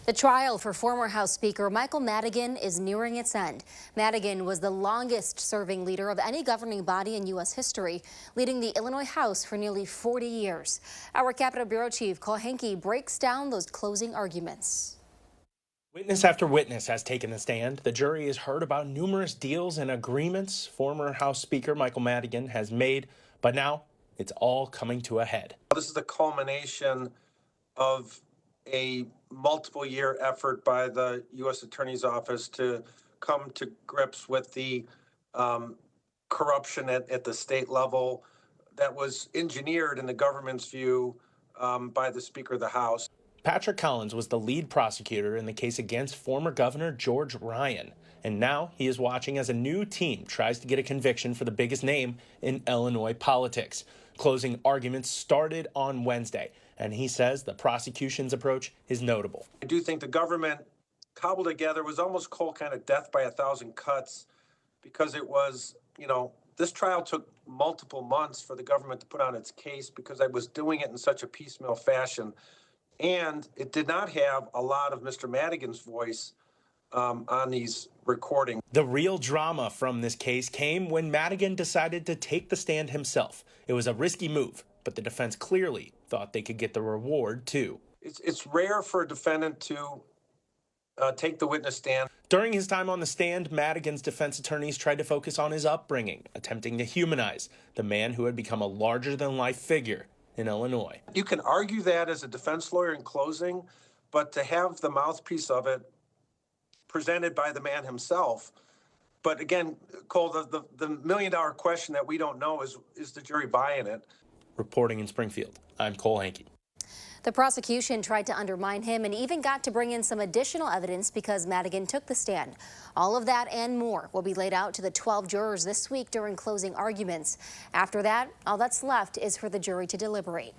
The trial for former House Speaker Michael Madigan is nearing its end. Madigan was the longest-serving leader of any governing body in U.S. history, leading the Illinois House for nearly 40 years. Our Capitol Bureau Chief Cole Henke breaks down those closing arguments. Witness after witness has taken the stand. The jury has heard about numerous deals and agreements former House Speaker Michael Madigan has made, but now it's all coming to a head. This is the culmination of a multiple-year effort by the U.S. Attorney's Office to come to grips with the corruption at the state level that was engineered, in the government's view, by the Speaker of the House. Patrick Collins was the lead prosecutor in the case against former Governor George Ryan, and now he is watching as a new team tries to get a conviction for the biggest name in Illinois politics. Closing arguments started on Wednesday, and he says the prosecution's approach is notable. I do think the government cobbled together was almost kind of death by a thousand cuts, because it was, this trial took multiple months for the government to put on its case because I was doing it in such a piecemeal fashion. And it did not have a lot of Mr. Madigan's voice on these recordings. The real drama from this case came when Madigan decided to take the stand himself. It was a risky move, but the defense clearly thought they could get the reward too. It's rare for a defendant to take the witness stand. During his time on the stand, Madigan's defense attorneys tried to focus on his upbringing, attempting to humanize the man who had become a larger-than-life figure in Illinois. You can argue that as a defense lawyer in closing, but to have the mouthpiece of it presented by the man himself. But again, Cole, the million-dollar question that we don't know is the jury buying it? Reporting in Springfield, I'm Cole Henke. The prosecution tried to undermine him and even got to bring in some additional evidence because Madigan took the stand. All of that and more will be laid out to the 12 jurors this week during closing arguments. After that, all that's left is for the jury to deliberate.